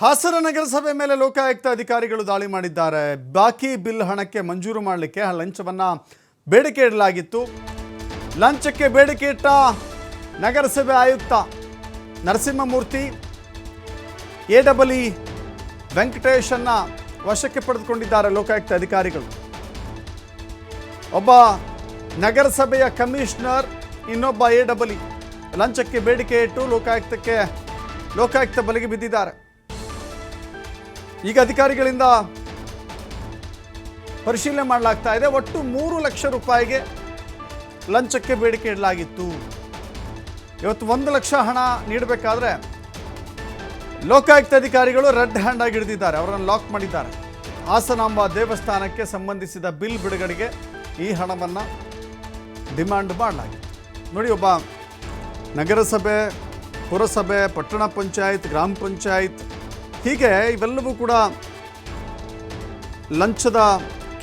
ಹಾಸನ ನಗರಸಭೆ ಮೇಲೆ ಲೋಕಾಯುಕ್ತ ಅಧಿಕಾರಿಗಳು ದಾಳಿ ಮಾಡಿದ್ದಾರೆ. ಬಾಕಿ ಬಿಲ್ ಹಣಕ್ಕೆ ಮಂಜೂರು ಮಾಡಲಿಕ್ಕೆ ಲಂಚವನ್ನ ಬೇಡಿಕೆ ಇಡಲಾಗಿತ್ತು. ಲಂಚಕ್ಕೆ ಬೇಡಿಕೆ ಇಟ್ಟ ನಗರಸಭೆ ಆಯುಕ್ತ ನರಸಿಂಹಮೂರ್ತಿ ಎಡಬಲಿ ವೆಂಕಟೇಶನ್ನ ವಶಕ್ಕೆ ಪಡೆದುಕೊಂಡಿದ್ದಾರೆ ಲೋಕಾಯುಕ್ತ ಅಧಿಕಾರಿಗಳು. ಒಬ್ಬ ನಗರಸಭೆಯ ಕಮಿಷನರ್, ಇನ್ನೊಬ್ಬ ಎಡಬಲಿ ಲಂಚಕ್ಕೆ ಬೇಡಿಕೆ ಇಟ್ಟು ಲೋಕಾಯುಕ್ತ ಬಲೆಗೆ ಬಿದ್ದಿದ್ದಾರೆ. ಈಗ ಅಧಿಕಾರಿಗಳಿಂದ ಪರಿಶೀಲನೆ ಮಾಡಲಾಗ್ತಾ ಇದೆ. ಒಟ್ಟು 3 ಲಕ್ಷ ರೂಪಾಯಿಗೆ ಲಂಚಕ್ಕೆ ಬೇಡಿಕೆ ಇಡಲಾಗಿತ್ತು. ಇವತ್ತು 1 ಲಕ್ಷ ಹಣ ನೀಡಬೇಕಾದ್ರೆ ಲೋಕಾಯುಕ್ತ ಅಧಿಕಾರಿಗಳು ರೆಡ್ ಹ್ಯಾಂಡ್ ಆಗಿ ಹಿಡಿದಿದ್ದಾರೆ, ಅವರನ್ನು ಲಾಕ್ ಮಾಡಿದ್ದಾರೆ. ಹಾಸನಾಂಬ ದೇವಸ್ಥಾನಕ್ಕೆ ಸಂಬಂಧಿಸಿದ ಬಿಲ್ ಬಿಡುಗಡೆಗೆ ಈ ಹಣವನ್ನು ಡಿಮ್ಯಾಂಡ್ ಮಾಡಲಾಗಿದೆ. ನೋಡಿ, ಒಬ್ಬ ನಗರಸಭೆ, ಪುರಸಭೆ, ಪಟ್ಟಣ ಪಂಚಾಯತ್, ಗ್ರಾಮ ಪಂಚಾಯತ್, ಹೀಗೆ ಇವೆಲ್ಲವೂ ಕೂಡ ಲಂಚದ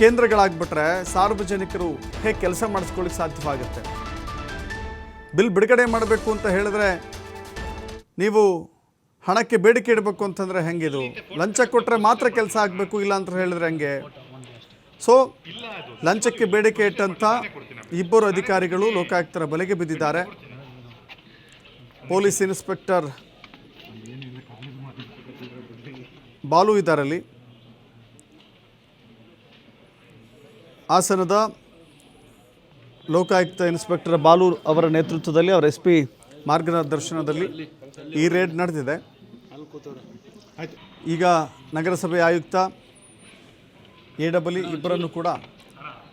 ಕೇಂದ್ರಗಳಾಗ್ಬಿಟ್ರೆ ಸಾರ್ವಜನಿಕರು ಹೇಗೆ ಕೆಲಸ ಮಾಡಿಸ್ಕೊಳ್ಳಿಕ್ಕೆ ಸಾಧ್ಯವಾಗುತ್ತೆ? ಬಿಲ್ ಬಿಡುಗಡೆ ಮಾಡಬೇಕು ಅಂತ ಹೇಳಿದ್ರೆ ನೀವು ಹಣಕ್ಕೆ ಬೇಡಿಕೆ ಇಡಬೇಕು ಅಂತಂದರೆ ಹೆಂಗಿದು? ಲಂಚ ಕೊಟ್ಟರೆ ಮಾತ್ರ ಕೆಲಸ ಆಗಬೇಕು, ಇಲ್ಲ ಅಂತ ಹೇಳಿದ್ರೆ ಹೆಂಗೆ? ಸೊ ಲಂಚಕ್ಕೆ ಬೇಡಿಕೆ ಇಟ್ಟಂಥ ಇಬ್ಬರು ಅಧಿಕಾರಿಗಳು ಲೋಕಾಯುಕ್ತರ ಬಲೆಗೆ ಬಿದ್ದಿದ್ದಾರೆ. ಪೊಲೀಸ್ ಇನ್ಸ್ಪೆಕ್ಟರ್ ಬಾಲು ಇದ್ದಾರಲ್ಲಿ. ಹಾಸನದ ಲೋಕಾಯುಕ್ತ ಇನ್ಸ್ಪೆಕ್ಟರ್ ಬಾಲು ಅವರ ನೇತೃತ್ವದಲ್ಲಿ, ಅವರ SP ಮಾರ್ಗದರ್ಶನದಲ್ಲಿ ಈ ರೇಡ್ ನಡೆದಿದೆ. ಈಗ ನಗರಸಭೆ ಆಯುಕ್ತ ಎಡಬಲಿ ಇಬ್ಬರನ್ನು ಕೂಡ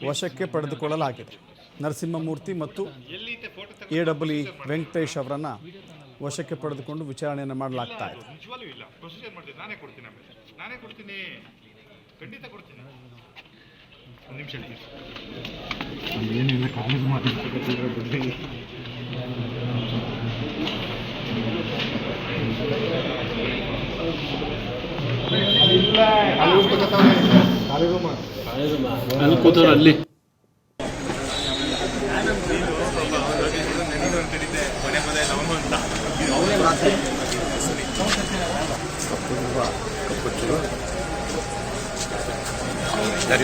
ವಶಕ್ಕೆ ಪಡೆದುಕೊಳ್ಳಲಾಗಿದೆ. ನರಸಿಂಹಮೂರ್ತಿ ಮತ್ತು ಎಡಬಲಿ ವೆಂಕಟೇಶ್ ಅವರನ್ನು ವಶಕ್ಕೆ ಪಡೆದುಕೊಂಡು ವಿಚಾರಣೆಯನ್ನು ಮಾಡಲಾಗ್ತಾ ಇದೆ. ಅಲ್ಲಿ Dari